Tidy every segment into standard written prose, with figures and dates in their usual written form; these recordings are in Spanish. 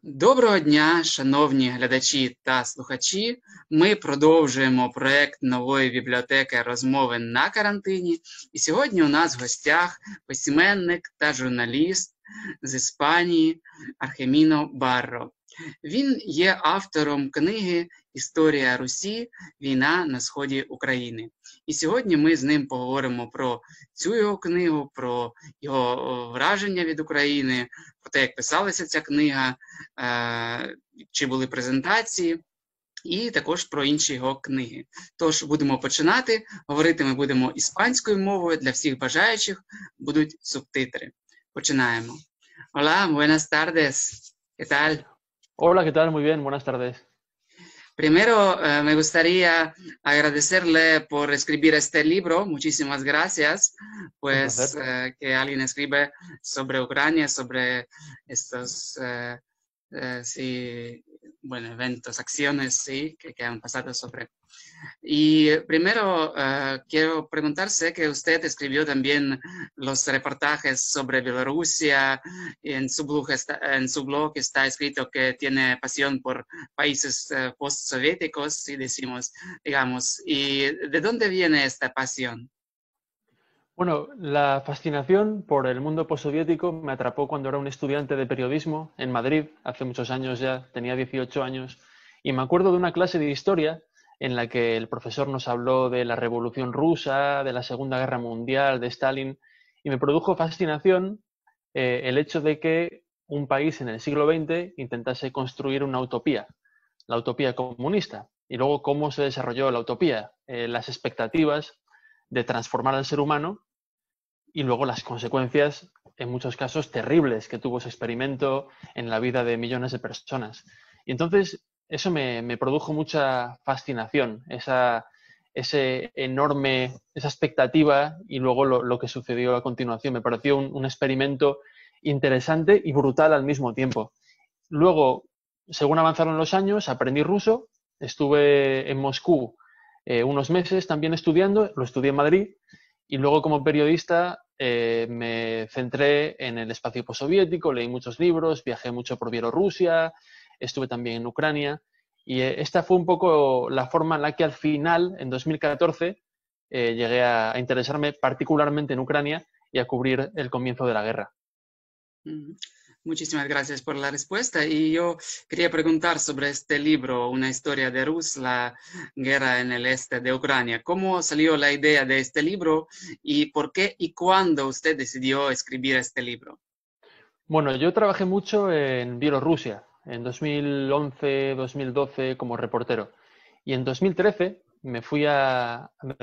Доброго дня, шановні глядачі та слухачі. Ми продовжуємо проект нової бібліотеки розмови на карантині. І сьогодні у нас в гостях письменник та журналіст з Іспанії Археміно Барро. Він є автором книги «Історія Русі. Війна на сході України». І сьогодні ми з ним поговоримо про цю його книгу, про його враження від України, про те, як писалася ця книга, чи були презентації, і також про інші його книги. Тож будемо починати. Говорити ми будемо іспанською мовою. Для всіх бажаючих будуть субтитри. Починаємо. Hola, buenas tardes. ¿Qué tal? Hola, ¿qué tal? Muy bien, buenas tardes. Primero, me gustaría agradecerle por escribir este libro. Muchísimas gracias, Un pues placer. que alguien escribe sobre Ucrania, sobre estos sí, bueno, eventos, acciones sí, que han pasado sobre. Y primero quiero preguntar, sé que usted escribió también los reportajes sobre Bielorrusia, y en su blog está escrito que tiene pasión por países postsoviéticos, si decimos, digamos. ¿Y de dónde viene esta pasión? Bueno, la fascinación por el mundo postsoviético me atrapó cuando era un estudiante de periodismo en Madrid, hace muchos años ya, tenía 18 años, y me acuerdo de una clase de historia en la que el profesor nos habló de la Revolución Rusa, de la Segunda Guerra Mundial, de Stalin, y me produjo fascinación el hecho de que un país en el siglo XX intentase construir una utopía, la utopía comunista, y luego cómo se desarrolló la utopía, las expectativas de transformar al ser humano y luego las consecuencias, en muchos casos, terribles que tuvo ese experimento en la vida de millones de personas. Y entonces eso me produjo mucha fascinación, esa expectativa y luego lo que sucedió a continuación. Me pareció un experimento interesante y brutal al mismo tiempo. Luego, según avanzaron los años, aprendí ruso, estuve en Moscú unos meses también estudiando, lo estudié en Madrid, y luego como periodista me centré en el espacio postsoviético, leí muchos libros, viajé mucho por Bielorrusia, estuve también en Ucrania, y esta fue un poco la forma en la que al final, en 2014, llegué a interesarme particularmente en Ucrania y a cubrir el comienzo de la guerra. Muchísimas gracias por la respuesta. Y yo quería preguntar sobre este libro, Una historia de Rus, la guerra en el este de Ucrania. ¿Cómo salió la idea de este libro y por qué y cuándo usted decidió escribir este libro? Bueno, yo trabajé mucho en Bielorrusia, en 2011, 2012 como reportero. Y en 2013 me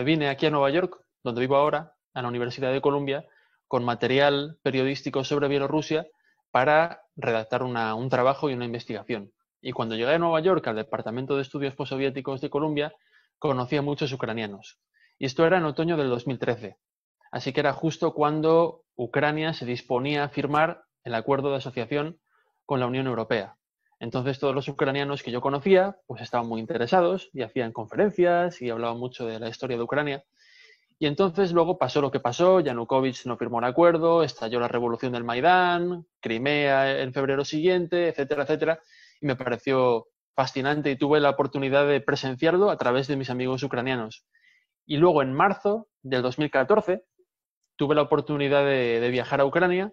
vine aquí a Nueva York, donde vivo ahora, a la Universidad de Columbia, con material periodístico sobre Bielorrusia para redactar un trabajo y una investigación. Y cuando llegué a Nueva York, al Departamento de Estudios Postsoviéticos de Columbia, conocí a muchos ucranianos. Y esto era en otoño del 2013. Así que era justo cuando Ucrania se disponía a firmar el acuerdo de asociación con la Unión Europea. Entonces todos los ucranianos que yo conocía pues estaban muy interesados y hacían conferencias y hablaban mucho de la historia de Ucrania. Y entonces luego pasó lo que pasó, Yanukovych no firmó el acuerdo, estalló la revolución del Maidán, Crimea en febrero siguiente, etcétera, etcétera. Y me pareció fascinante y tuve la oportunidad de presenciarlo a través de mis amigos ucranianos. Y luego en marzo del 2014 tuve la oportunidad de viajar a Ucrania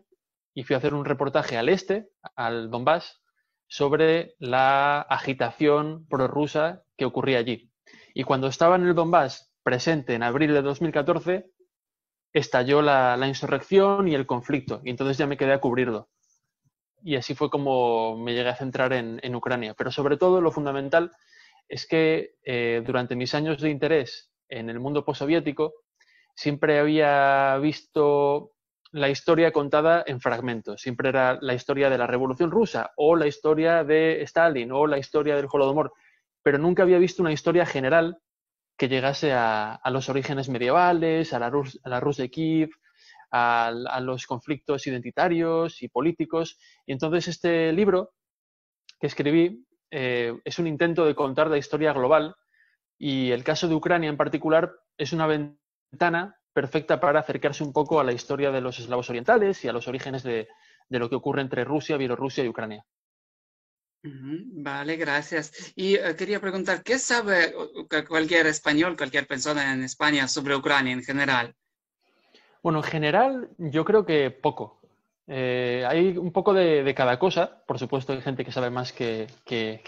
y fui a hacer un reportaje al este, al Donbass, sobre la agitación prorrusa que ocurría allí. Y cuando estaba en el Donbass, presente en abril de 2014, estalló la insurrección y el conflicto, y entonces ya me quedé a cubrirlo. Y así fue como me llegué a centrar en Ucrania. Pero sobre todo lo fundamental es que durante mis años de interés en el mundo postsoviético, siempre había visto la historia contada en fragmentos. Siempre era la historia de la Revolución Rusa o la historia de Stalin o la historia del Holodomor, pero nunca había visto una historia general que llegase a los orígenes medievales, a la Rus de Kiev, a los conflictos identitarios y políticos. Y entonces este libro que escribí es un intento de contar la historia global y el caso de Ucrania en particular es una ventana perfecta para acercarse un poco a la historia de los eslavos orientales y a los orígenes de lo que ocurre entre Rusia, Bielorrusia y Ucrania. Vale, gracias. Y quería preguntar, ¿qué sabe cualquier español, cualquier persona en España sobre Ucrania en general? Bueno, en general, yo creo que poco. Hay un poco de cada cosa. Por supuesto, hay gente que sabe más que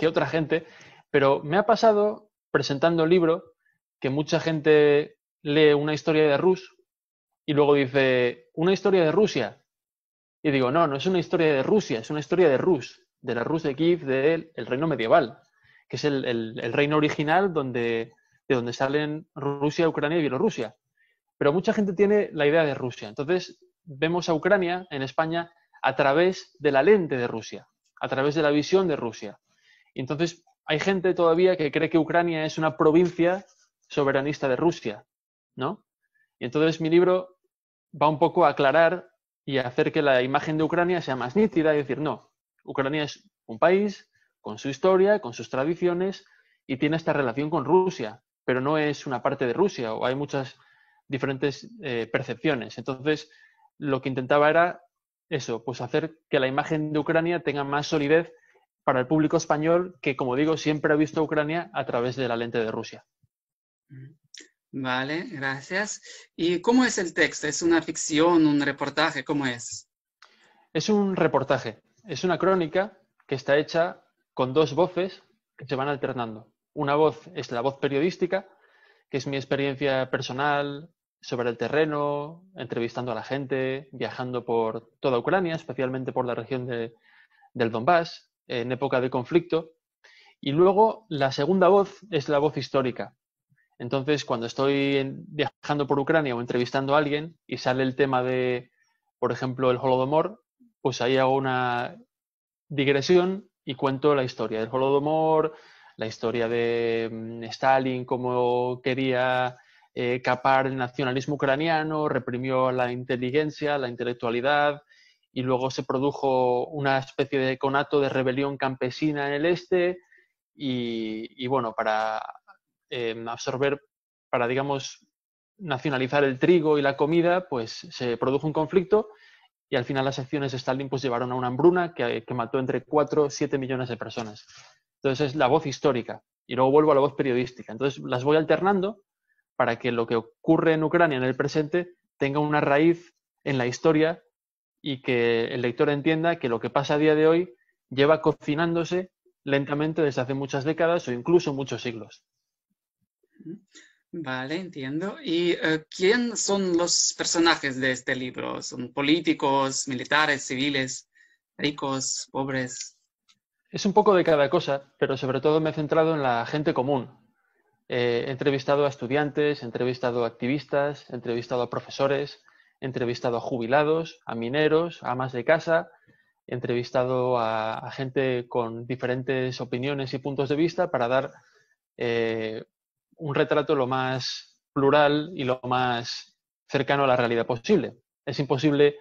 otra gente, pero me ha pasado presentando el libro que mucha gente lee una historia de Rus y luego dice, ¿una historia de Rusia? Y digo, no, no es una historia de Rusia, es una historia de Rus, de la Rus de Kiev, del reino medieval, que es el reino original de donde salen Rusia, Ucrania y Bielorrusia. Pero mucha gente tiene la idea de Rusia. Entonces, vemos a Ucrania en España a través de la lente de Rusia, a través de la visión de Rusia. Y entonces, hay gente todavía que cree que Ucrania es una provincia soberanista de Rusia, ¿no? Y entonces mi libro va un poco a aclarar y a hacer que la imagen de Ucrania sea más nítida y decir, no, Ucrania es un país con su historia, con sus tradiciones y tiene esta relación con Rusia, pero no es una parte de Rusia o hay muchas diferentes percepciones. Entonces, lo que intentaba era eso, pues hacer que la imagen de Ucrania tenga más solidez para el público español que, como digo, siempre ha visto a Ucrania a través de la lente de Rusia. Vale, gracias. ¿Y cómo es el texto? ¿Es una ficción, un reportaje? ¿Cómo es? Es un reportaje, es una crónica que está hecha con dos voces que se van alternando. Una voz es la voz periodística, que es mi experiencia personal sobre el terreno, entrevistando a la gente, viajando por toda Ucrania, especialmente por la región del Donbass, en época de conflicto. Y luego la segunda voz es la voz histórica. Entonces, cuando estoy viajando por Ucrania o entrevistando a alguien y sale el tema de, por ejemplo, el Holodomor, pues ahí hago una digresión y cuento la historia del Holodomor, la historia de Stalin, cómo quería capar el nacionalismo ucraniano, reprimió la inteligencia, la intelectualidad, y luego se produjo una especie de conato de rebelión campesina en el este, y bueno, para absorber, para, digamos, nacionalizar el trigo y la comida, pues se produjo un conflicto y al final las acciones de Stalin pues llevaron a una hambruna que mató entre 4 y 7 millones de personas. Entonces es la voz histórica y luego vuelvo a la voz periodística. Entonces las voy alternando para que lo que ocurre en Ucrania en el presente tenga una raíz en la historia y que el lector entienda que lo que pasa a día de hoy lleva cocinándose lentamente desde hace muchas décadas o incluso muchos siglos. Vale, entiendo. ¿Y quién son los personajes de este libro? ¿Son políticos, militares, civiles, ricos, pobres? Es un poco de cada cosa, pero sobre todo me he centrado en la gente común. He entrevistado a estudiantes, he entrevistado a activistas, he entrevistado a profesores, he entrevistado a jubilados, a mineros, a amas de casa, he entrevistado a gente con diferentes opiniones y puntos de vista para dar eh, un retrato lo más plural y lo más cercano a la realidad posible. Es imposible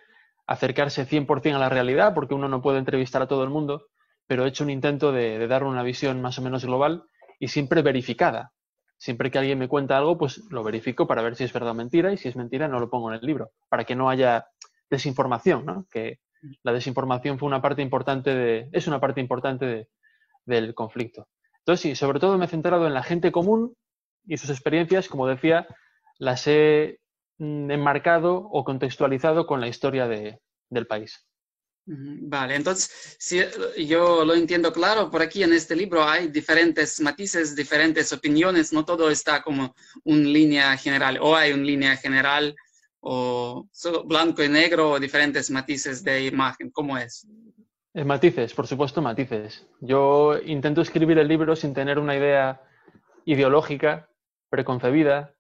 acercarse 100% a la realidad porque uno no puede entrevistar a todo el mundo, pero he hecho un intento de dar una visión más o menos global y siempre verificada. Siempre que alguien me cuenta algo, pues lo verifico para ver si es verdad o mentira y si es mentira no lo pongo en el libro, para que no haya desinformación, ¿no? Que la desinformación fue una parte importante es una parte importante del conflicto. Entonces, sí, sobre todo me he centrado en la gente común y sus experiencias, como decía, las he enmarcado o contextualizado con la historia del país. Vale, entonces, si yo lo entiendo claro, por aquí en este libro hay diferentes matices, diferentes opiniones, no todo está como una línea general, o hay una línea general, o solo blanco y negro, o diferentes matices de imagen, ¿cómo es? Matices, por supuesto, matices. Yo intento escribir el libro sin tener una idea ideológica preconcebida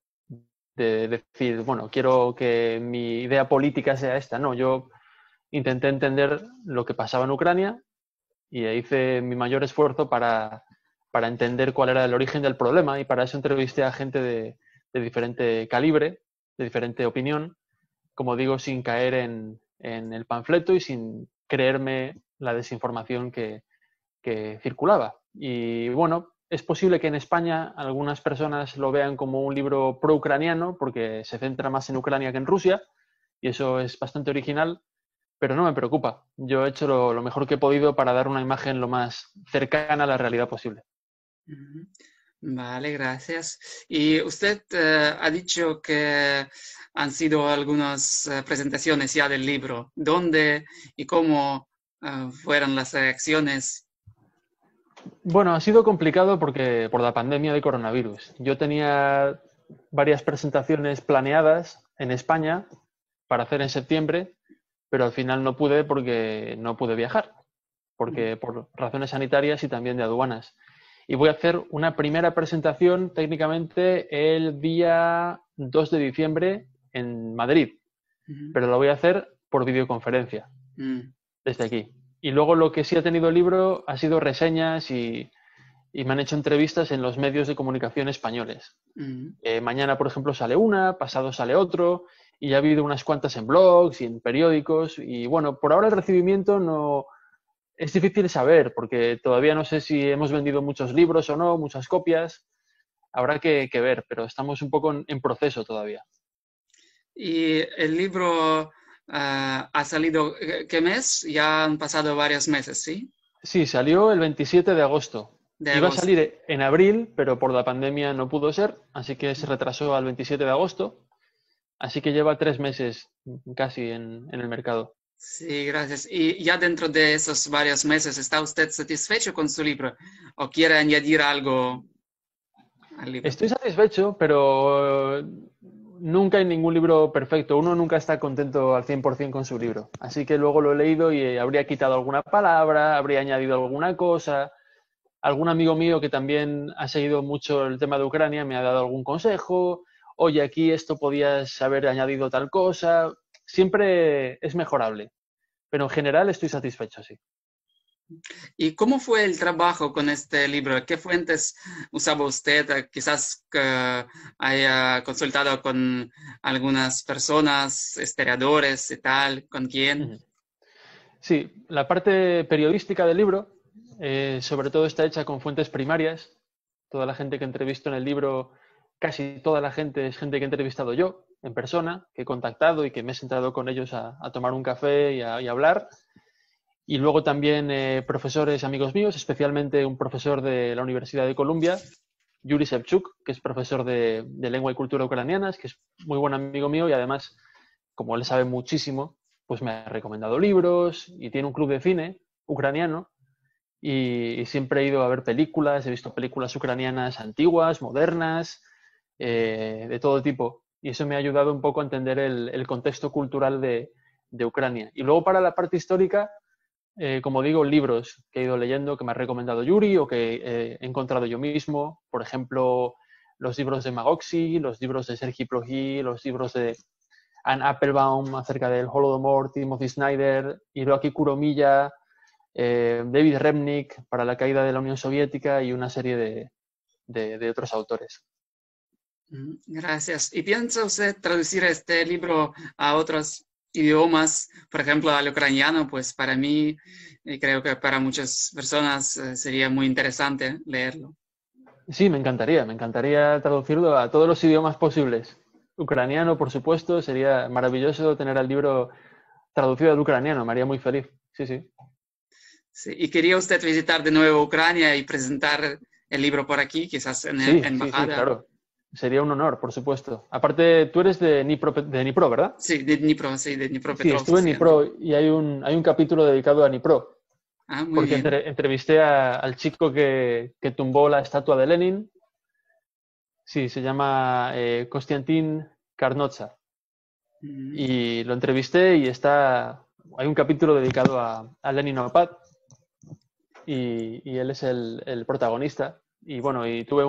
de decir, bueno, quiero que mi idea política sea esta. No, yo intenté entender lo que pasaba en Ucrania y hice mi mayor esfuerzo para entender cuál era el origen del problema y para eso entrevisté a gente de diferente calibre, de diferente opinión, como digo, sin caer en el panfleto y sin creerme la desinformación que circulaba. Y bueno, es posible que en España algunas personas lo vean como un libro pro-ucraniano porque se centra más en Ucrania que en Rusia y eso es bastante original, pero no me preocupa. Yo he hecho lo mejor que he podido para dar una imagen lo más cercana a la realidad posible. Ujú. Vale, gracias. Y usted ha dicho que han sido algunas presentaciones ya del libro. ¿Dónde y cómo fueron las reacciones? Bueno, ha sido complicado porque por la pandemia de coronavirus. Yo tenía varias presentaciones planeadas en España para hacer en septiembre, pero al final no pude porque no pude viajar, porque por razones sanitarias y también de aduanas. Y voy a hacer una primera presentación técnicamente el día 2 de diciembre en Madrid, Ujú. pero lo voy a hacer por videoconferencia Mm, desde aquí. Y luego lo que sí ha tenido el libro ha sido reseñas y me han hecho entrevistas en los medios de comunicación españoles. mm. Mañana, por ejemplo, sale una, pasado sale otro, y ya ha habido unas cuantas en blogs y en periódicos. Y bueno, por ahora el recibimiento no es difícil saber, porque todavía no sé si hemos vendido muchos libros o no, muchas copias. Habrá que ver, pero estamos un poco en proceso todavía. Y el libro ha salido, ¿qué mes? Ya han pasado varios meses, ¿sí? Sí, salió el 27 de agosto. De Iba a agosto. salir en abril, pero por la pandemia no pudo ser, así que se retrasó al 27 de agosto. Así que lleva 3 meses casi en el mercado. Sí, gracias. Y ya dentro de esos varios meses, ¿está usted satisfecho con su libro o quiere añadir algo al libro? Estoy satisfecho, pero nunca hay ningún libro perfecto. Uno nunca está contento al 100% con su libro. Así que luego lo he leído y habría quitado alguna palabra, habría añadido alguna cosa. Algún amigo mío que también ha seguido mucho el tema de Ucrania me ha dado algún consejo. Oye, aquí esto podías haber añadido tal cosa. Siempre es mejorable, pero en general estoy satisfecho, sí. ¿Y cómo fue el trabajo con este libro? ¿Qué fuentes usaba usted? Quizás que haya consultado con algunas personas, historiadores y tal, ¿con quién? Ujú. Sí, la parte periodística del libro, sobre todo está hecha con fuentes primarias. Toda la gente que entrevisto en el libro, casi toda la gente es gente que he entrevistado yo en persona, que he contactado y que me he sentado con ellos a tomar un café y a hablar. Y luego también profesores amigos míos, especialmente un profesor de la Universidad de Columbia, Yuri Shevchuk, que es profesor de lengua y cultura ucranianas, que es muy buen amigo mío y además, como él sabe muchísimo, pues me ha recomendado libros y tiene un club de cine ucraniano y siempre he ido a ver películas, he visto películas ucranianas antiguas, modernas, de todo tipo. Y eso me ha ayudado un poco a entender el contexto cultural de Ucrania. Y luego para la parte histórica, como digo, libros que he ido leyendo, que me ha recomendado Yuri o que he encontrado yo mismo. Por ejemplo, los libros de Magoxi, los libros de Sergi Plogi, los libros de Anne Applebaum acerca del Holodomor, Timothy Snyder, Hiroaki Kuromiya, David Remnick para la caída de la Unión Soviética y una serie de otros autores. Gracias. ¿Y piensa usted traducir este libro a otros idiomas, por ejemplo, al ucraniano? Pues para mí, y creo que para muchas personas sería muy interesante leerlo. Sí, me encantaría traducirlo a todos los idiomas posibles. Ucraniano, por supuesto, sería maravilloso tener el libro traducido al ucraniano, me haría muy feliz. Sí, sí. Sí. ¿Y quería usted visitar de nuevo Ucrania y presentar el libro por aquí, quizás en la Sí, sí, sí, embajada? claro. Sería un honor, por supuesto. Aparte, tú eres de Dnipro, ¿verdad? Sí, de Dnipro, sí, de Sí, Dnipropetrovsk, estuve en sí. Dnipro y hay un capítulo dedicado a Dnipro, Ah, muy porque bien. entrevisté al chico que tumbó la estatua de Lenin. Sí, se llama Konstantin Karnotsa. Mm, Y lo entrevisté y hay un capítulo dedicado a Lenin Opad y él es el protagonista. Y bueno, y tuve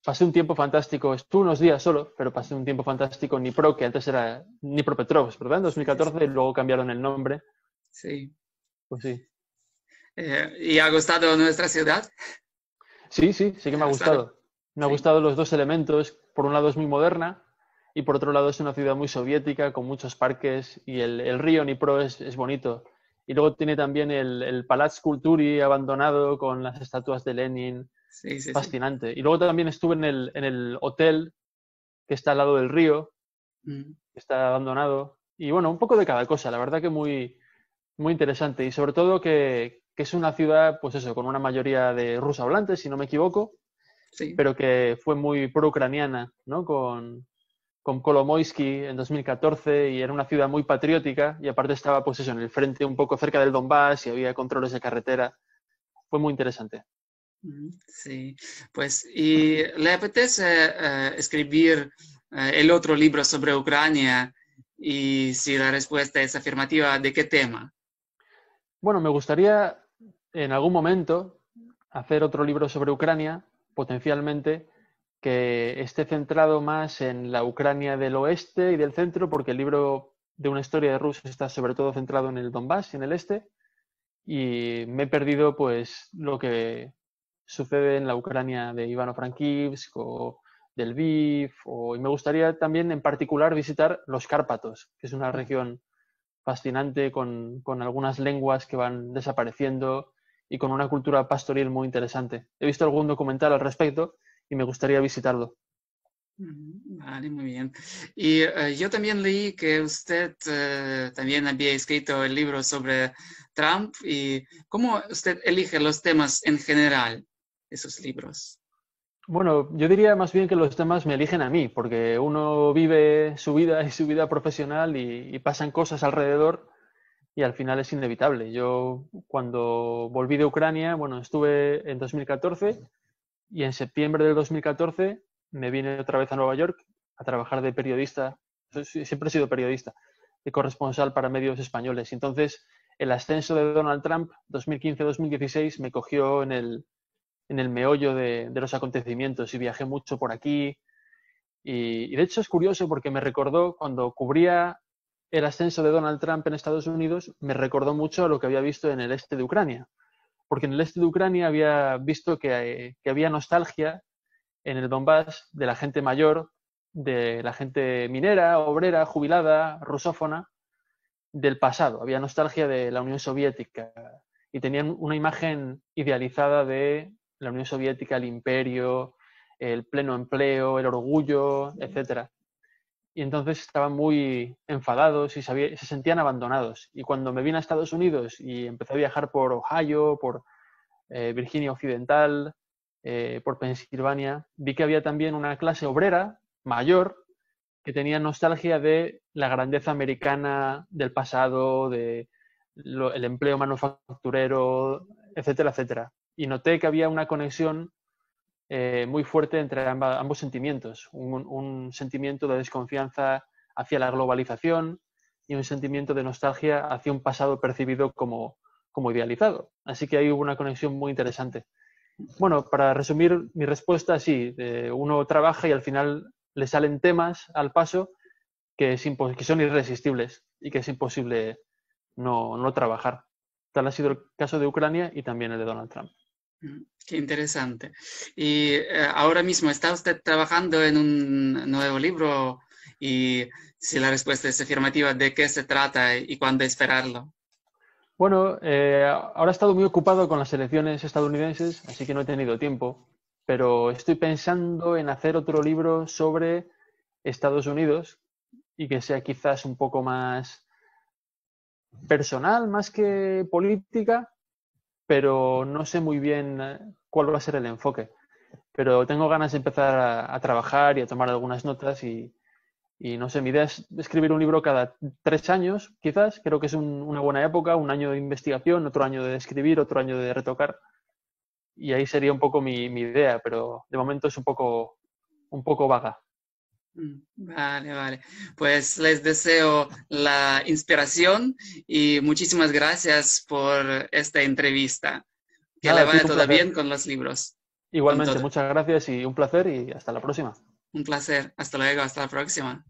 pasé un tiempo fantástico, estuve unos días solo, pero pasé un tiempo fantástico en Dnipro, que antes era Dnipropetrovsk, ¿verdad? En sí, sí, sí. 2014 y luego cambiaron el nombre. Sí. Pues sí. ¿Y ha gustado nuestra ciudad? Sí, sí, sí que me ¿Ha ha gustado? gustado. Me ha Sí. gustado los dos elementos. Por un lado es muy moderna y por otro lado es una ciudad muy soviética con muchos parques y el río Dnipro es bonito. Y luego tiene también el Palats Kulturi abandonado con las estatuas de Lenin. Sí, sí, sí. Fascinante. Y luego también estuve en el hotel que está al lado del río, Mm, que está abandonado. y bueno, un poco de cada cosa, la verdad que muy, muy interesante. Y sobre todo que es una ciudad, pues eso, con una mayoría de ruso-hablantes, si no me equivoco, Sí. pero que fue muy pro-ucraniana, ¿no? Con Kolomoisky en 2014 y era una ciudad muy patriótica y aparte estaba, pues eso, en el frente un poco cerca del Donbass y había controles de carretera. Fue muy interesante. Sí, pues, ¿y le apetece escribir el otro libro sobre Ucrania? Y si la respuesta es afirmativa, ¿de qué tema? Bueno, me gustaría en algún momento hacer otro libro sobre Ucrania, potencialmente, que esté centrado más en la Ucrania del oeste y del centro, porque el libro de una historia de Rusia está sobre todo centrado en el Donbass y en el este, y me he perdido pues lo que sucede en la Ucrania de Ivano-Frankivsk o del Lviv, y me gustaría también en particular visitar los Cárpatos, que es una región fascinante con algunas lenguas que van desapareciendo y con una cultura pastoril muy interesante. He visto algún documental al respecto y me gustaría visitarlo. Vale, muy bien. Y yo también leí que usted también había escrito el libro sobre Trump y cómo usted elige los temas en general, esos libros. Bueno, yo diría más bien que los temas me eligen a mí, porque uno vive su vida y su vida profesional y pasan cosas alrededor y al final es inevitable. Yo cuando volví de Ucrania, bueno, estuve en 2014 y en septiembre del 2014 me vine otra vez a Nueva York a trabajar de periodista. Siempre he sido periodista, de corresponsal para medios españoles. Y entonces el ascenso de Donald Trump 2015-2016 me cogió en el meollo de los acontecimientos y viajé mucho por aquí. Y de hecho es curioso porque me recordó cuando cubría el ascenso de Donald Trump en Estados Unidos, me recordó mucho a lo que había visto en el este de Ucrania. Porque en el este de Ucrania había visto que había nostalgia en el Donbass de la gente mayor, de la gente minera, obrera, jubilada, rusófona, del pasado. Había nostalgia de la Unión Soviética y tenían una imagen idealizada de la Unión Soviética, el imperio, el pleno empleo, el orgullo, etcétera. Y entonces estaban muy enfadados y se sentían abandonados. Y cuando me vine a Estados Unidos y empecé a viajar por Ohio, por Virginia Occidental, por Pensilvania, vi que había también una clase obrera mayor que tenía nostalgia de la grandeza americana del pasado, de el empleo manufacturero, etcétera, etcétera. Y noté que había una conexión muy fuerte entre ambos sentimientos, un sentimiento de desconfianza hacia la globalización y un sentimiento de nostalgia hacia un pasado percibido como idealizado. Así que ahí hubo una conexión muy interesante. Bueno, para resumir mi respuesta, sí, uno trabaja y al final le salen temas al paso que son irresistibles y que es imposible no trabajar. Tal ha sido el caso de Ucrania y también el de Donald Trump. Qué interesante. Y ahora mismo, ¿está usted trabajando en un nuevo libro? Y si la respuesta es afirmativa, ¿de qué se trata y cuándo esperarlo? Bueno, ahora he estado muy ocupado con las elecciones estadounidenses, así que no he tenido tiempo, pero estoy pensando en hacer otro libro sobre Estados Unidos y que sea quizás un poco más personal, más que política, pero no sé muy bien cuál va a ser el enfoque. Pero tengo ganas de empezar a trabajar y a tomar algunas notas y no sé, mi idea es escribir un libro cada 3 años, quizás. Creo que es una buena época, un año de investigación, otro año de escribir, otro año de retocar. Y ahí sería un poco mi idea, pero de momento es un poco vaga. Vale, vale. Pues les deseo la inspiración y muchísimas gracias por esta entrevista. Que le Nada, tío, vaya un todo placer. bien con los libros, con Igualmente, todo. muchas gracias y un placer y hasta la próxima. Un placer. Hasta luego, hasta la próxima.